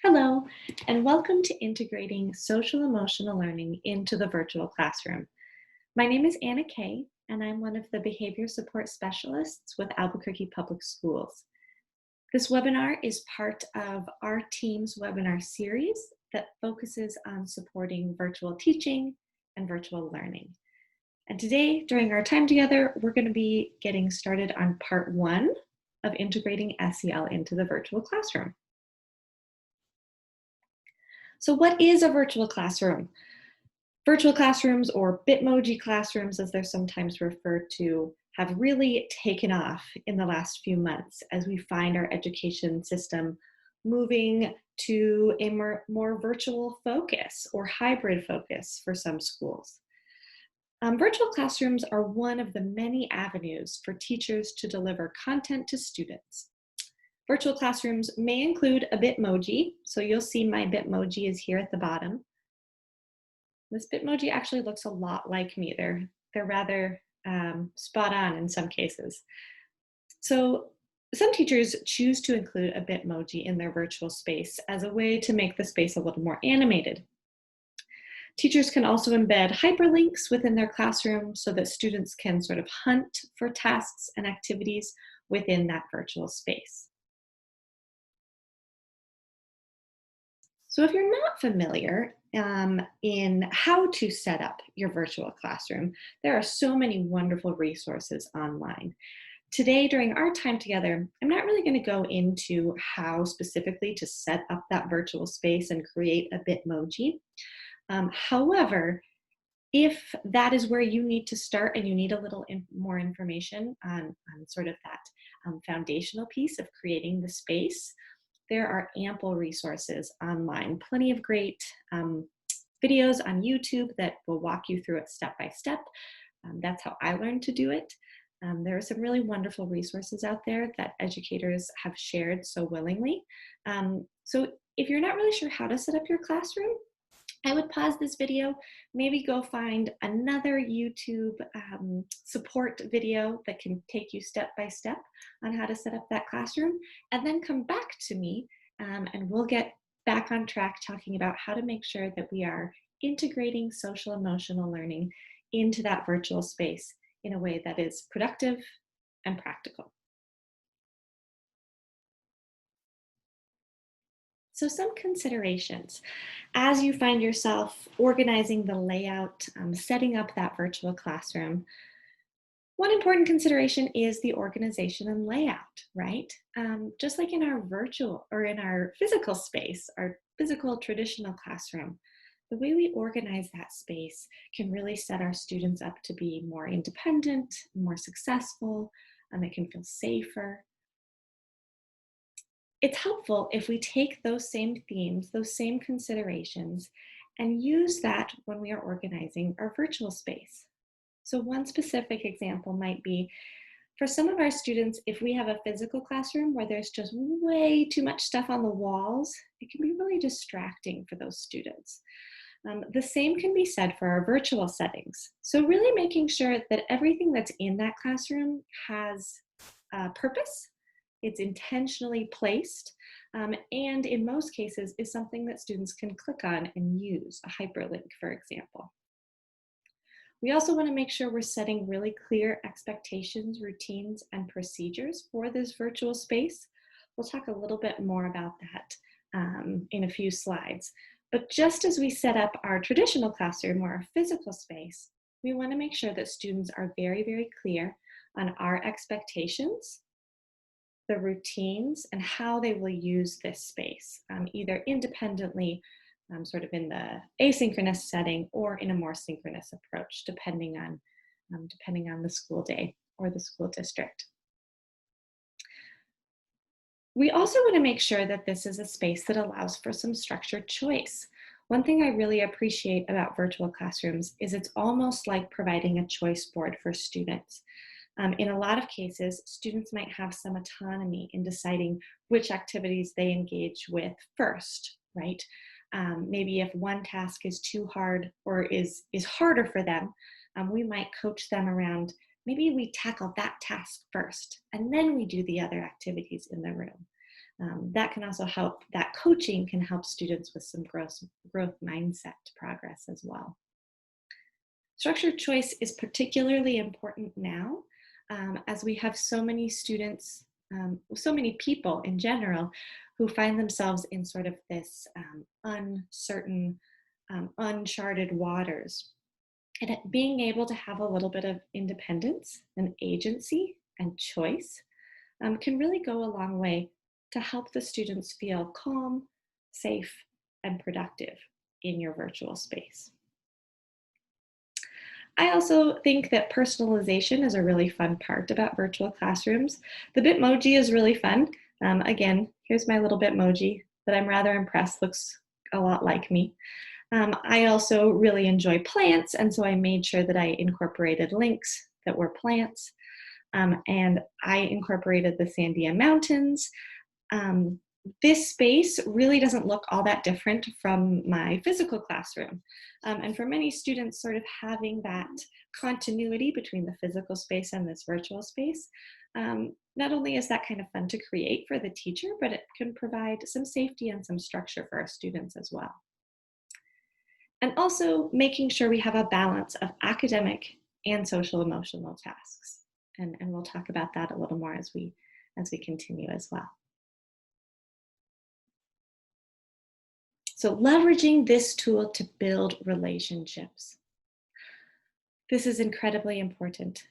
Hello, and welcome to Integrating Social Emotional Learning into the Virtual Classroom. My name is Anna Kay, and I'm one of the Behavior Support Specialists with Albuquerque Public Schools. This webinar is part of our team's webinar series that focuses on supporting virtual teaching and virtual learning. And today, during our time together, we're going to be getting started on part 1 of integrating SEL into the virtual classroom. So what is a virtual classroom? Virtual classrooms, or Bitmoji classrooms as they're sometimes referred to, have really taken off in the last few months as we find our education system moving to a more virtual focus or hybrid focus for some schools. Virtual classrooms are one of the many avenues for teachers to deliver content to students. Virtual classrooms may include a Bitmoji, so you'll see my Bitmoji is here at the bottom. This Bitmoji actually looks a lot like me. They're rather spot on in some cases. So some teachers choose to include a Bitmoji in their virtual space as a way to make the space a little more animated. Teachers can also embed hyperlinks within their classroom so that students can sort of hunt for tasks and activities within that virtual space. So if you're not familiar in how to set up your virtual classroom, there are so many wonderful resources online. Today, during our time together, I'm not really going to go into how specifically to set up that virtual space and create a Bitmoji. However, if that is where you need to start and you need a little more information on sort of that foundational piece of creating the space, there are ample resources online, plenty of great videos on YouTube that will walk you through it step by step. That's how I learned to do it. There are some really wonderful resources out there that educators have shared so willingly. So if you're not really sure how to set up your classroom, I would pause this video, maybe go find another YouTube support video that can take you step by step on how to set up that classroom, and then come back to me and we'll get back on track talking about how to make sure that we are integrating social emotional learning into that virtual space in a way that is productive and practical. So some considerations as you find yourself organizing the layout, setting up that virtual classroom. One important consideration is the organization and layout, right? Just like in our virtual or in our physical space, our physical traditional classroom, the way we organize that space can really set our students up to be more independent, more successful, and they can feel safer. It's helpful if we take those same themes, those same considerations, and use that when we are organizing our virtual space. So one specific example might be, for some of our students, if we have a physical classroom where there's just way too much stuff on the walls, it can be really distracting for those students. The same can be said for our virtual settings. So really making sure that everything that's in that classroom has a purpose, it's intentionally placed, and in most cases is something that students can click on and use, a hyperlink, for example. We also want to make sure we're setting really clear expectations, routines, and procedures for this virtual space. We'll talk a little bit more about that in a few slides. But just as we set up our traditional classroom or our physical space, we want to make sure that students are very, very clear on our expectations, the routines, and how they will use this space, either independently, sort of in the asynchronous setting, or in a more synchronous approach, depending on the school day or the school district. We also want to make sure that this is a space that allows for some structured choice. One thing I really appreciate about virtual classrooms is it's almost like providing a choice board for students. In a lot of cases, students might have some autonomy in deciding which activities they engage with first, right? Maybe if one task is too hard or is harder for them, we might coach them around, maybe we tackle that task first, and then we do the other activities in the room. That can also help, that coaching can help students with some growth mindset progress as well. Structured choice is particularly important now as we have so many students, so many people in general who find themselves in sort of this uncertain, uncharted waters. And being able to have a little bit of independence and agency and choice can really go a long way to help the students feel calm, safe, and productive in your virtual space. I also think that personalization is a really fun part about virtual classrooms. The Bitmoji is really fun. Again, here's my little Bitmoji that I'm rather impressed looks a lot like me. I also really enjoy plants, and so I made sure that I incorporated links that were plants. And I incorporated the Sandia Mountains. Um, this space really doesn't look all that different from my physical classroom. And for many students, sort of having that continuity between the physical space and this virtual space, not only is that kind of fun to create for the teacher, but it can provide some safety and some structure for our students as well. And also making sure we have a balance of academic and social emotional tasks. And we'll talk about that a little more as we continue as well. So leveraging this tool to build relationships. This is incredibly important.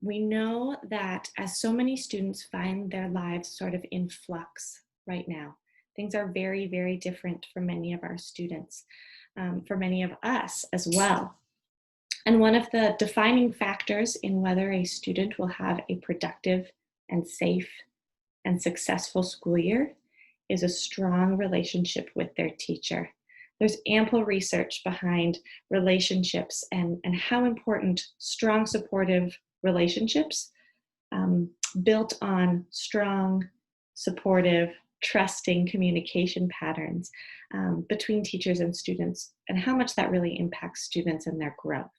We know that as so many students find their lives sort of in flux right now, things are very, very different for many of our students, for many of us as well. And one of the defining factors in whether a student will have a productive and safe and successful school year is a strong relationship with their teacher. There's ample research behind relationships and how important strong supportive relationships built on strong, supportive, trusting communication patterns between teachers and students, and how much that really impacts students and their growth.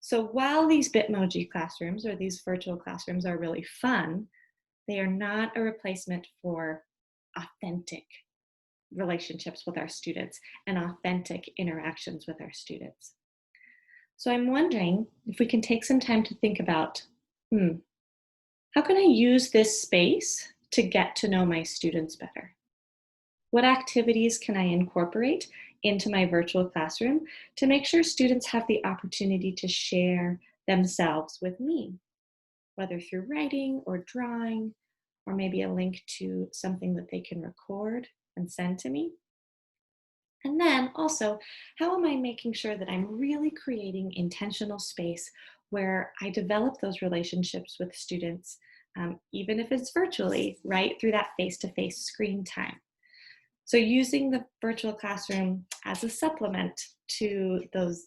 So while these Bitmoji classrooms or these virtual classrooms are really fun, they are not a replacement for authentic relationships with our students and authentic interactions with our students. So I'm wondering if we can take some time to think about, how can I use this space to get to know my students better? What activities can I incorporate into my virtual classroom to make sure students have the opportunity to share themselves with me, whether through writing or drawing, or maybe a link to something that they can record and send to me? And then also, how am I making sure that I'm really creating intentional space where I develop those relationships with students, even if it's virtually, right, through that face-to-face screen time? So using the virtual classroom as a supplement to those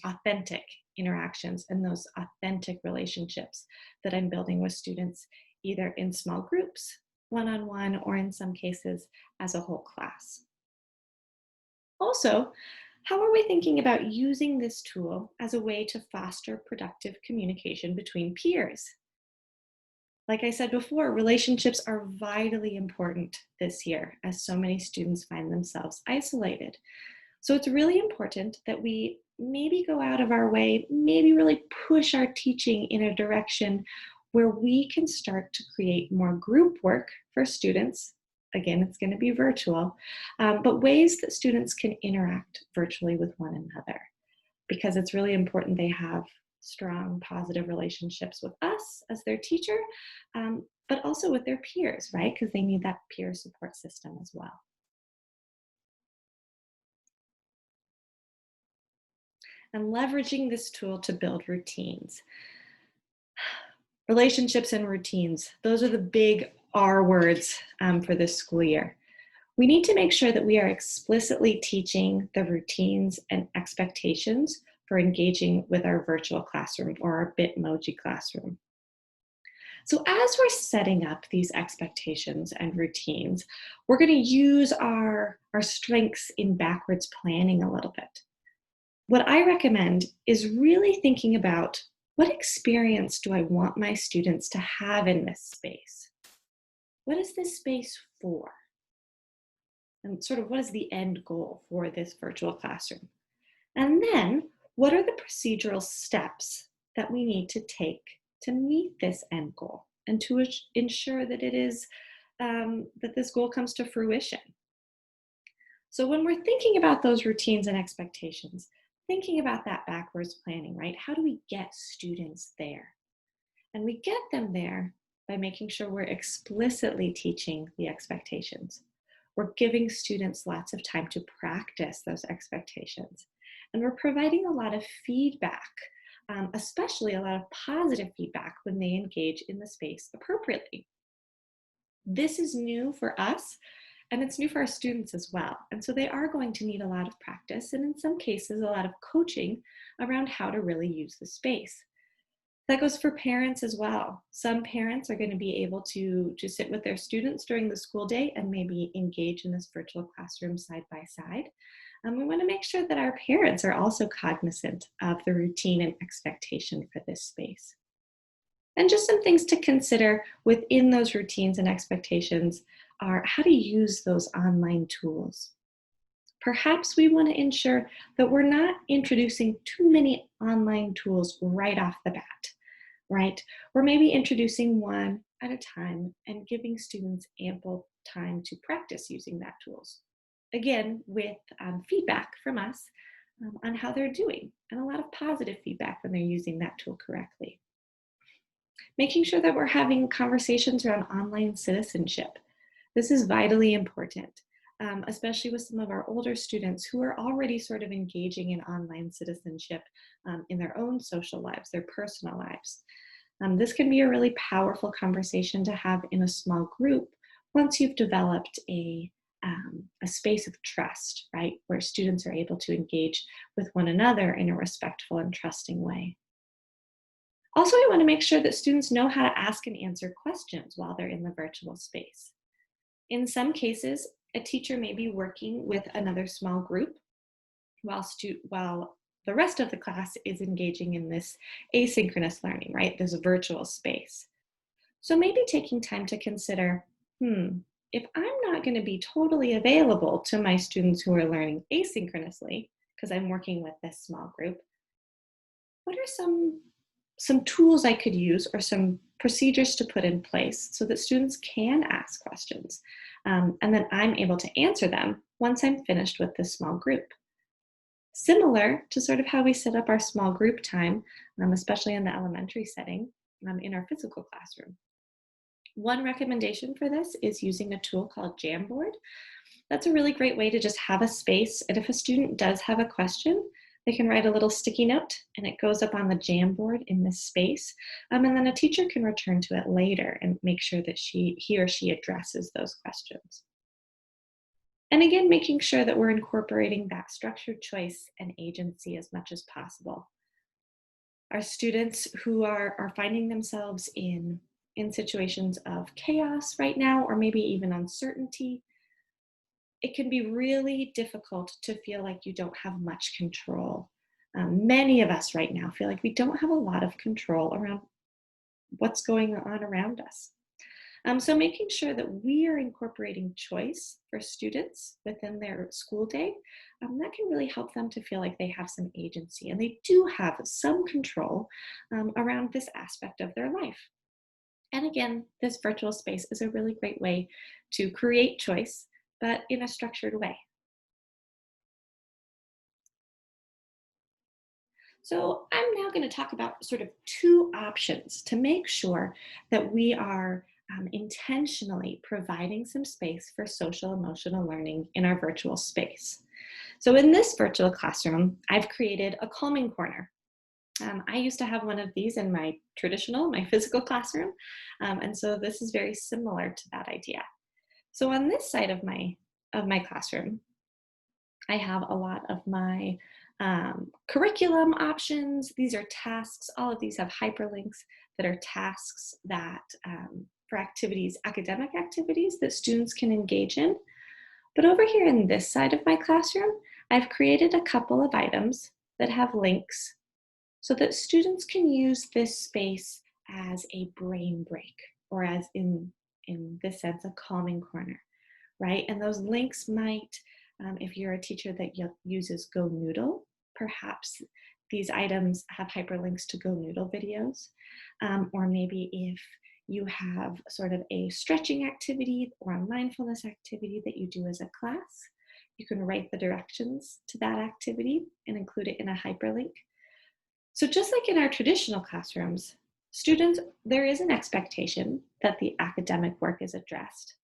authentic interactions and those authentic relationships that I'm building with students, either in small groups, one-on-one, or in some cases as a whole class. Also, how are we thinking about using this tool as a way to foster productive communication between peers? Like I said before, relationships are vitally important this year as so many students find themselves isolated. So it's really important that we maybe go out of our way, maybe really push our teaching in a direction where we can start to create more group work for students. Again, it's going to be virtual, but ways that students can interact virtually with one another, because it's really important they have strong, positive relationships with us as their teacher, but also with their peers, right? Because they need that peer support system as well. And leveraging this tool to build routines. Relationships and routines, those are the big R words for this school year. We need to make sure that we are explicitly teaching the routines and expectations for engaging with our virtual classroom or our Bitmoji classroom. So as we're setting up these expectations and routines, we're going to use our strengths in backwards planning a little bit. What I recommend is really thinking about, what experience do I want my students to have in this space? What is this space for? And sort of what is the end goal for this virtual classroom? And then what are the procedural steps that we need to take to meet this end goal and to ensure that it is that this goal comes to fruition? So when we're thinking about those routines and expectations, thinking about that backwards planning, right? How do we get students there? And we get them there by making sure we're explicitly teaching the expectations. We're giving students lots of time to practice those expectations. And we're providing a lot of feedback, especially a lot of positive feedback when they engage in the space appropriately. This is new for us, and it's new for our students as well. And so they are going to need a lot of practice, and in some cases, a lot of coaching around how to really use the space. That goes for parents as well. Some parents are going to be able to sit with their students during the school day and maybe engage in this virtual classroom side by side. We want to make sure that our parents are also cognizant of the routine and expectation for this space. And just some things to consider within those routines and expectations are how to use those online tools. Perhaps we want to ensure that we're not introducing too many online tools right off the bat, right? Or maybe introducing one at a time and giving students ample time to practice using that tools. Again, with feedback from us on how they're doing, and a lot of positive feedback when they're using that tool correctly. Making sure that we're having conversations around online citizenship. This is vitally important, especially with some of our older students who are already sort of engaging in online citizenship in their own social lives, their personal lives. This can be a really powerful conversation to have in a small group once you've developed a space of trust, right, where students are able to engage with one another in a respectful and trusting way. Also, we want to make sure that students know how to ask and answer questions while they're in the virtual space. In some cases, a teacher may be working with another small group while the rest of the class is engaging in this asynchronous learning, right? This virtual space. So maybe taking time to consider, if I'm not going to be totally available to my students who are learning asynchronously, because I'm working with this small group, what are some tools I could use or some procedures to put in place so that students can ask questions, and then I'm able to answer them once I'm finished with this small group. Similar to sort of how we set up our small group time, especially in the elementary setting, in our physical classroom. One recommendation for this is using a tool called Jamboard. That's a really great way to just have a space, and if a student does have a question, they can write a little sticky note and it goes up on the Jamboard in this space. And then a teacher can return to it later and make sure that he or she addresses those questions. And again, making sure that we're incorporating that structured choice and agency as much as possible. Our students who are finding themselves in situations of chaos right now, or maybe even uncertainty, it can be really difficult to feel like you don't have much control. Many of us right now feel like we don't have a lot of control around what's going on around us. So making sure that we are incorporating choice for students within their school day, that can really help them to feel like they have some agency and they do have some control around this aspect of their life. And again, this virtual space is a really great way to create choice, but in a structured way. So I'm now going to talk about sort of two options to make sure that we are intentionally providing some space for social emotional learning in our virtual space. So in this virtual classroom, I've created a calming corner. I used to have one of these in my physical classroom. And so this is very similar to that idea. So on this side of my classroom, I have a lot of my curriculum options. These are tasks. All of these have hyperlinks that are tasks that for activities, academic activities that students can engage in. But over here in this side of my classroom, I've created a couple of items that have links so that students can use this space as a brain break, or as in this sense, a calming corner. right? And those links might, if you're a teacher that uses Go Noodle, perhaps these items have hyperlinks to Go Noodle videos. Or maybe if you have sort of a stretching activity or a mindfulness activity that you do as a class, you can write the directions to that activity and include it in a hyperlink. So just like in our traditional classrooms, students, there is an expectation that the academic work is addressed.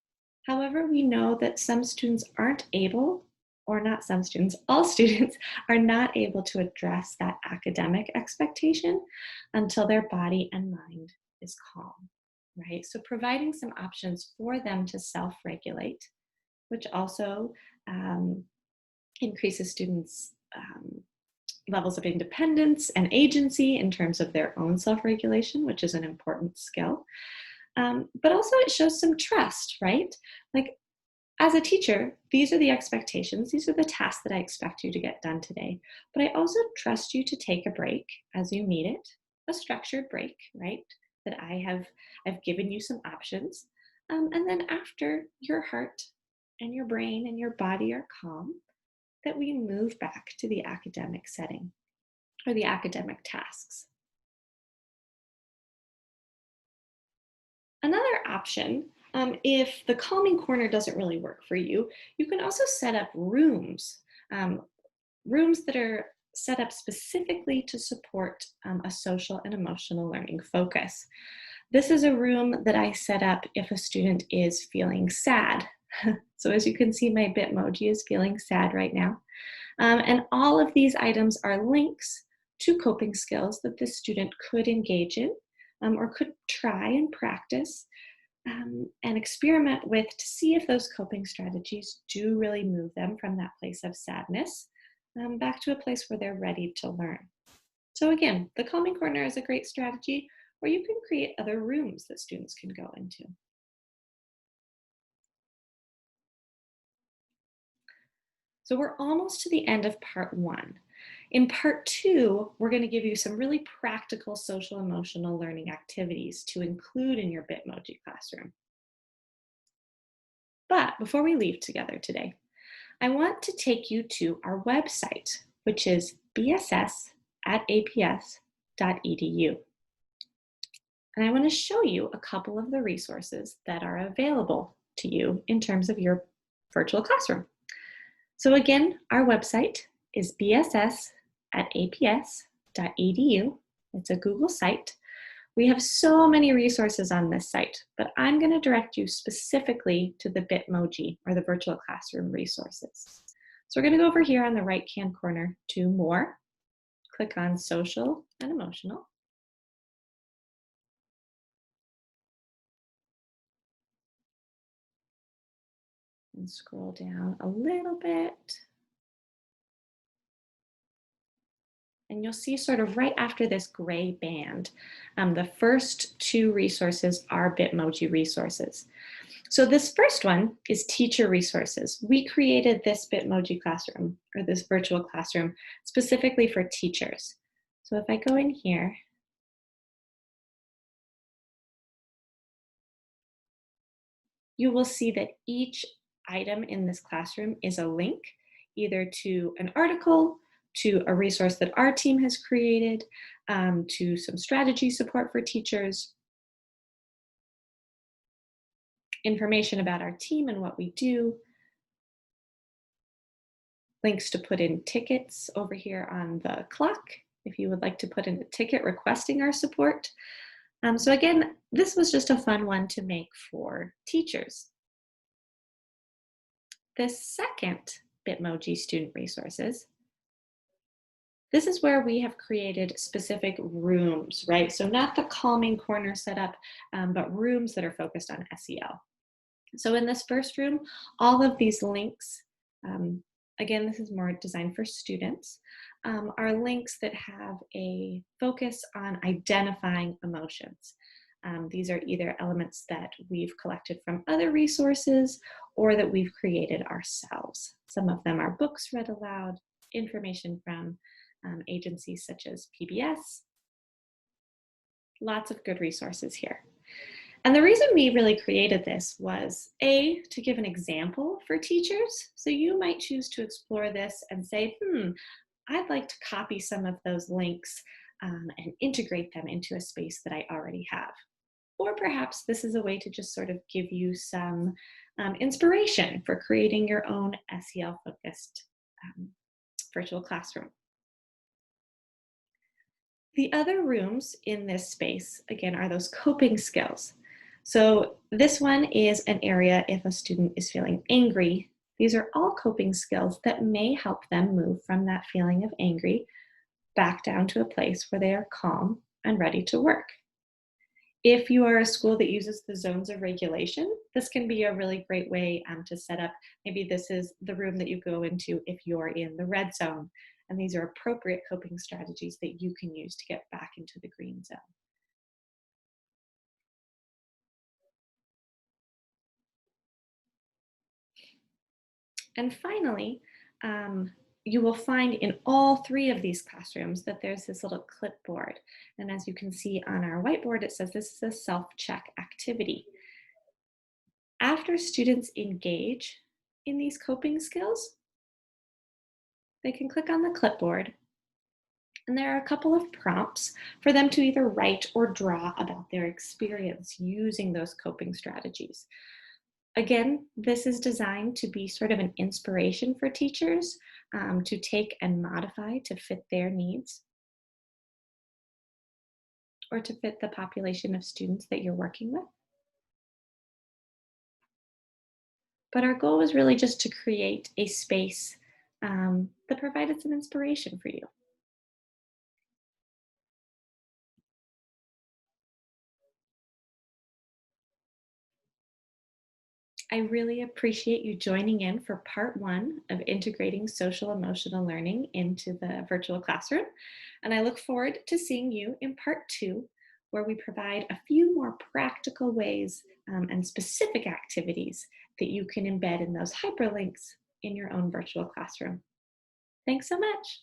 However, we know that some students aren't able, or not some students, all students are not able to address that academic expectation until their body and mind is calm, right? So providing some options for them to self-regulate, which also increases students' levels of independence and agency in terms of their own self-regulation, which is an important skill. But also it shows some trust, right? Like as a teacher, these are the expectations, these are the tasks that I expect you to get done today. But I also trust you to take a break as you need it, a structured break, right? That I've given you some options. And then after your heart and your brain and your body are calm, that we move back to the academic setting or the academic tasks. Another option, if the calming corner doesn't really work for you, you can also set up rooms, rooms that are set up specifically to support a social and emotional learning focus. This is a room that I set up if a student is feeling sad. So as you can see, my Bitmoji is feeling sad right now. And all of these items are links to coping skills that the student could engage in or could try and practice and experiment with to see if those coping strategies do really move them from that place of sadness back to a place where they're ready to learn. So again, the calming corner is a great strategy, or you can create other rooms that students can go into. So we're almost to the end of part one. In part two, we're going to give you some really practical social emotional learning activities to include in your Bitmoji classroom. But before we leave together today, I want to take you to our website, which is bss@aps.edu. And I want to show you a couple of the resources that are available to you in terms of your virtual classroom. So again, our website is bss@aps.edu. It's a Google site. We have so many resources on this site, but I'm going to direct you specifically to the Bitmoji or the virtual classroom resources. So we're going to go over here on the right-hand corner to More, click on Social and Emotional. And scroll down a little bit. And you'll see sort of right after this gray band, the first two resources are Bitmoji resources. So this first one is teacher resources. We created this Bitmoji classroom or this virtual classroom specifically for teachers. So if I go in here, you will see that each item in this classroom is a link either to an article, to a resource that our team has created, to some strategy support for teachers, information about our team and what we do, links to put in tickets over here on the clock if you would like to put in a ticket requesting our support. So again, this was just a fun one to make for teachers. The second Bitmoji student resources, this is where we have created specific rooms, right? So not the calming corner setup, but rooms that are focused on SEL. So in this first room, all of these links, again, this is more designed for students, are links that have a focus on identifying emotions. These are either elements that we've collected from other resources or that we've created ourselves. Some of them are books read aloud, information from agencies such as PBS. Lots of good resources here. And the reason we really created this was A, to give an example for teachers. So you might choose to explore this and say, I'd like to copy some of those links and integrate them into a space that I already have. Or perhaps this is a way to just sort of give you some inspiration for creating your own SEL focused um, virtual classroom. The other rooms in this space, again, are those coping skills. So this one is an area if a student is feeling angry. These are all coping skills that may help them move from that feeling of angry back down to a place where they are calm and ready to work. If you are a school that uses the zones of regulation, this can be a really great way to set up. Maybe this is the room that you go into if you're in the red zone. And these are appropriate coping strategies that you can use to get back into the green zone. And finally, um, you will find in all three of these classrooms that there's this little clipboard. And as you can see on our whiteboard, it says this is a self-check activity. After students engage in these coping skills, they can click on the clipboard, and there are a couple of prompts for them to either write or draw about their experience using those coping strategies. Again, this is designed to be sort of an inspiration for teachers to take and modify to fit their needs or to fit the population of students that you're working with. But our goal was really just to create a space that provided some inspiration for you. I really appreciate you joining in for part one of integrating social emotional learning into the virtual classroom. And I look forward to seeing you in part two, where we provide a few more practical ways and specific activities that you can embed in those hyperlinks in your own virtual classroom. Thanks so much.